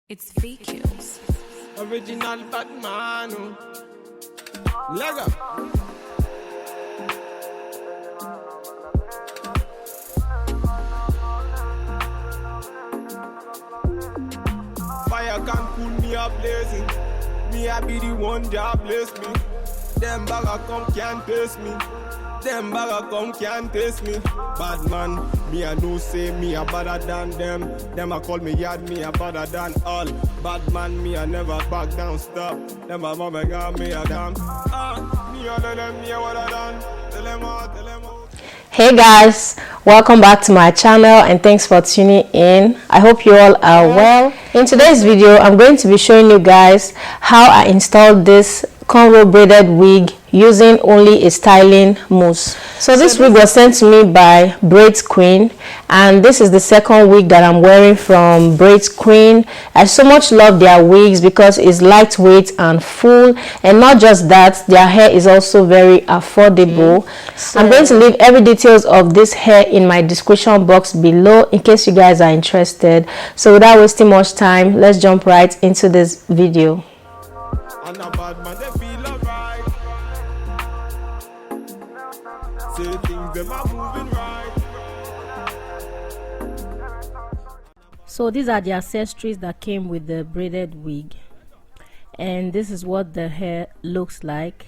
It's VQs. Original Batman. Lego. Fire can cool me up blazing. Me I be the one that bless me. Them bagger come can't taste me. Them bagger come can't taste me. Bad man, me I know say me a better than them. Them a call me yard, me a better than all. Bad man, me I never back down, stop. Them a mama got me a damn. Me all of them, me a what I done. Tell them out, tell them out. Hey guys, welcome back to my channel and thanks for tuning in. I hope you all are well. In today's video, I'm going to be showing you guys how I installed this cornrow braided wig using only a styling mousse. So this wig was sent to me by Braid's Queen, and this is the second wig that I'm wearing from Braid's Queen. I so much love their wigs because it's lightweight and full, and not just that, their hair is also very affordable. So I'm going to leave every details of this hair in my description box below in case you guys are interested. So without wasting much time, let's jump right into this video. And a bad man, they feel alright. Say things, them are moving right. So these are the accessories that came with the braided wig, and this is what the hair looks like.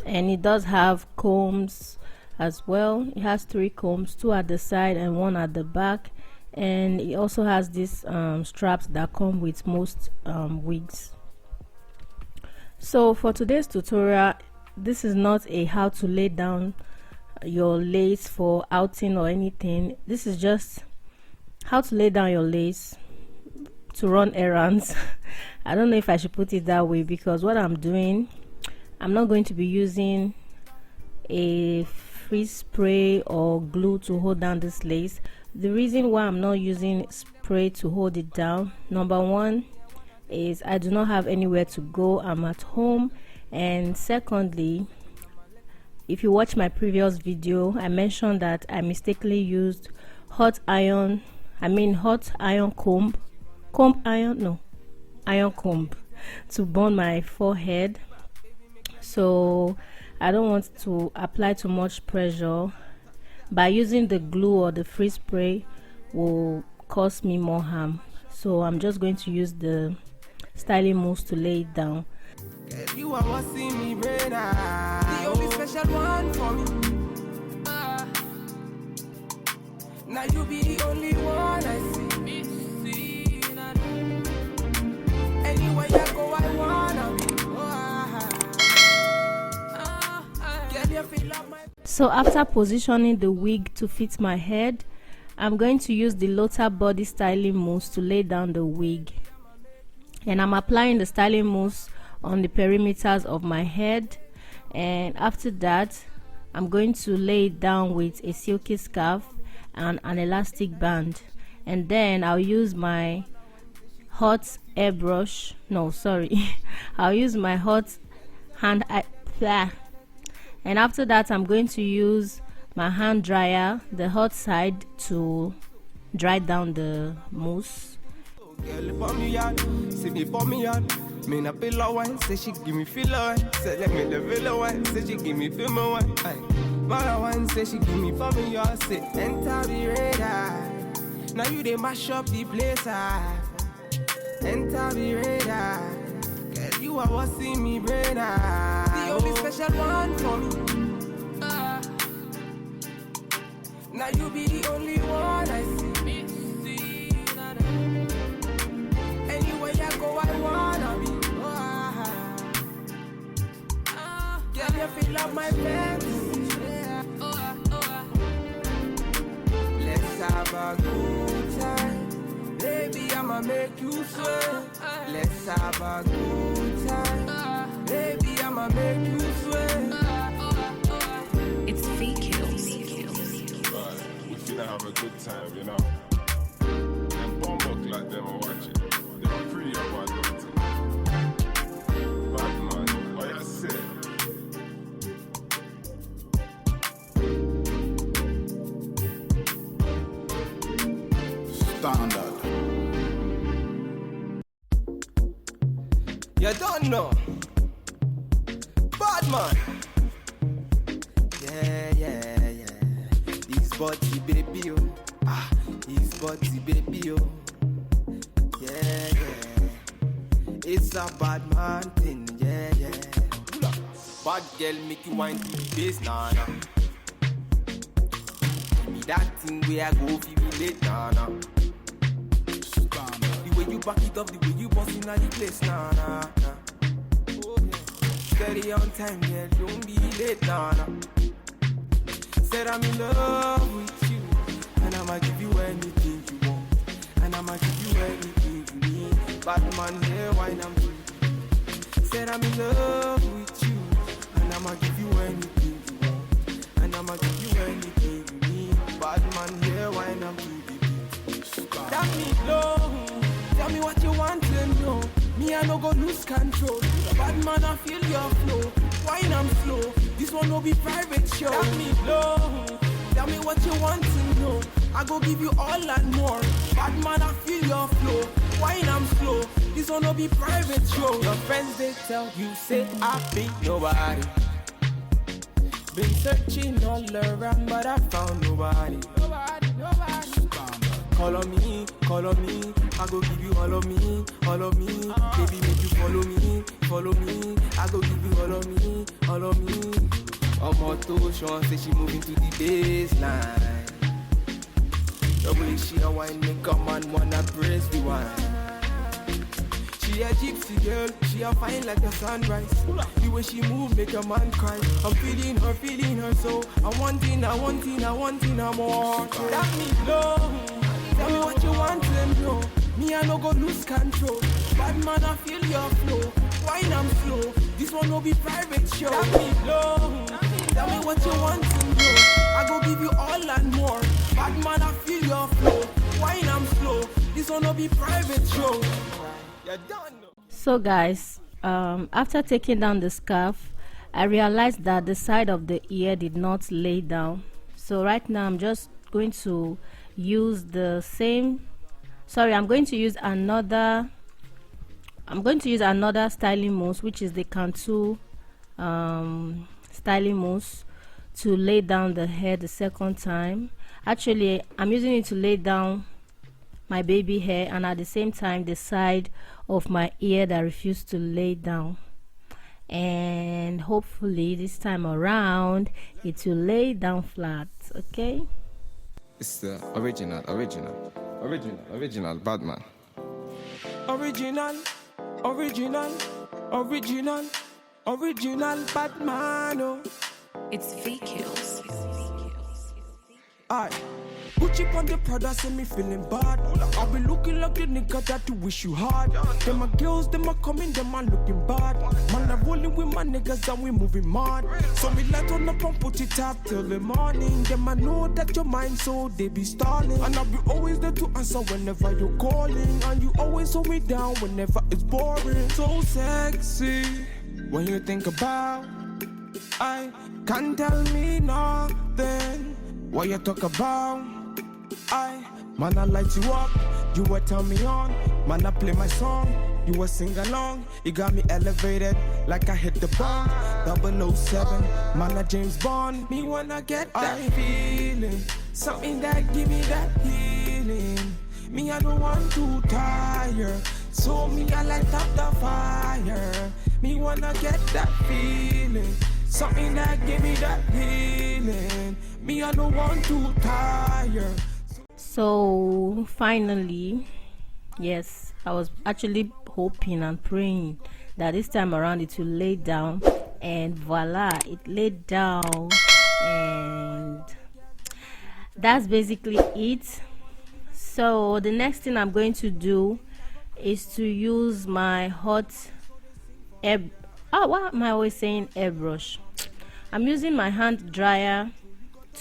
And it does have combs as well. It has 3 combs, 2 at the side and 1 at the back, and it also has these straps that come with most wigs. So for today's tutorial, this is not a how to lay down your lace for outing or anything. This is just how to lay down your lace to run errands. I don't know if I should put it that way, because what I'm doing, I'm not going to be using a freeze spray or glue to hold down this lace. The reason why I'm not using spray to hold it down, number one, is I do not have anywhere to go. I'm at home. And secondly, if you watch my previous video, I mentioned that I mistakenly used iron comb to burn my forehead. So I don't want to apply too much pressure. By using the glue or the freeze spray will cause me more harm. So I'm just going to use the styling mousse to lay it down. You are what's in me brain, the only special one for me. Now you be the only one I see. Anywhere you go, I wanna be. Get your feel up my. So after positioning the wig to fit my head, I'm going to use the Lotta body styling mousse to lay down the wig. And I'm applying the styling mousse on the perimeters of my head, and after that I'm going to lay it down with a silky scarf and an elastic band, and then I'll use my hot airbrush, I'll use my hot hand and after that I'm going to use my hand dryer, the hot side, to dry down the mousse. Girl, for me yard, see me for me yard. Me na pillow one, say she give me feel one. Say let me the pillow one, say she give me feel more one. Mara one, say she give me for me yard. Say enter the radar. Now you they mash up the place. Enter the radar. Girl, you are what's in me brain. The only special one for me. Now you be the only one I see. Anywhere you go, I wanna be. Girl, you feel up my fantasy. Let's have a good time. Baby, I'ma make you sweat. Let's have a good time. Baby, I'ma make you sweat. It's VQs. We finna have a good time, you know. Them bomb buck like them are watching. They're free of our daughter. Bad man, what you say? Standard. You don't know. Bad man. Yeah. He's body baby, oh. Ah, he's body baby, oh. Yeah. It's a bad man thing, yeah. Bad girl make you wine to the bass, nah. Give me that thing where I go feel me late, nah. The way you back it up, the way you bust in the place, nah. Oh, yeah. Steady on time, yeah, don't be late, nah. Said I'm in love with you, and I'ma give you anything you want, and I'ma give you anything you need. Bad man here, wine I'm free. Said I'm in love with you, and I'ma give you anything you want, and I'ma give you anything you need. Bad man here, wine I'm free. That me low. Tell me what you want to know. Me, I no go lose control. Bad man, I feel your flow. Wine I'm slow. This one will be private show. Tell me low. Tell me what you want to know. I go give you all and more. Bad man, I feel your flow. Wine I'm slow. This one will be private show. Your friends they tell you say I be nobody. Been searching all around, but I found nobody. Nobody. Call on me, I go give you all of me. Baby, make you follow me, I go give you all of me. Omoto Sean say she moving to the baseline. The way she a wine make a man wanna praise the wine. She a gypsy girl, she a fine like the sunrise. The way she move make a man cry. I'm feeling her so I want it more. That me low. Tell me what you want to know. Me, I no go lose control. Bad man, I feel your flow. Wine I'm slow. This one will be private show. Tell me low. Tell me what you want to know. I go give you all and more. Bad man, I feel your flow. Wine I'm slow. This one will be private show. You don't know. So guys, after taking down the scarf, I realized that the side of the ear did not lay down. So right now I'm just going to use the same I'm going to use another styling mousse, which is the Cantu styling mousse, to lay down the hair the second time. Actually, I'm using it to lay down my baby hair, and at the same time the side of my ear that refused to lay down, and hopefully this time around it will lay down flat. Okay, it's the original bad man. Original bad man. Oh. It's VQs. Aye. Gucci on the Prada, say me feeling bad. I be looking like the nigga that you wish you had. Them my girls, them a coming, them a looking bad. Man, I'm rolling with my niggas and we moving mad. So me light on up and put it up till the morning. Them I know that your mind, so they be stalling. And I'll be always there to answer whenever you're calling. And you always hold me down whenever it's boring. So sexy when you think about, I can't tell me nothing. What you talk about? Man, I light you up, you will turn me on. Man, I play my song, you will sing along. You got me elevated like I hit the bomb. 007, man, I James Bond. Me wanna get that feeling, something that give me that healing. Me, I don't want to tire, so me, I light up the fire. Me wanna get that feeling, something that give me that healing. Me, I don't want to tire. so finally, yes, I was actually hoping and praying that this time around it will lay down, and voila, it laid down, and that's basically it. So the next thing I'm going to do is to use my hot air, why am I always saying airbrush? I'm using my hand dryer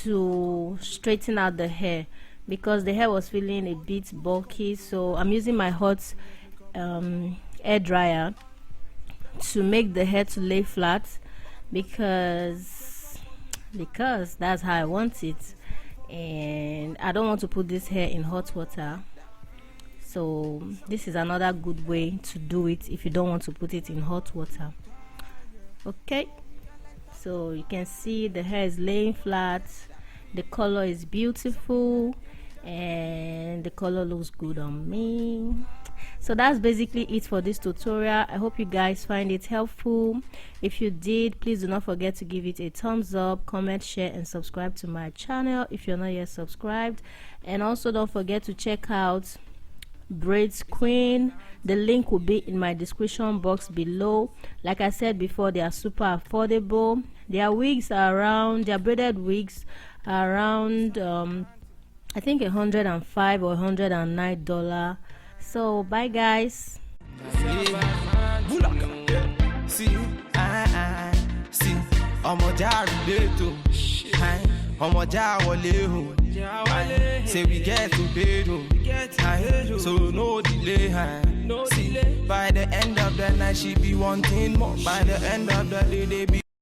to straighten out the hair because the hair was feeling a bit bulky. So I'm using my hot air dryer to make the hair to lay flat, because that's how I want it, and I don't want to put this hair in hot water. So this is another good way to do it if you don't want to put it in hot water. Okay, so you can see the hair is laying flat, the color is beautiful, and the color looks good on me. So that's basically it for this tutorial. I hope you guys find it helpful. If you did, please do not forget to give it a thumbs up, comment, share, and subscribe to my channel if you're not yet subscribed. And also don't forget to check out Braids Queen. The link will be in my description box below. Like I said before, they are super affordable. Their wigs are around, their braided wigs are around I think $105 or $109. So bye guys. See, say we get to bed, so no delay. See, by the end of the night she be wanting more. By the end of the day they be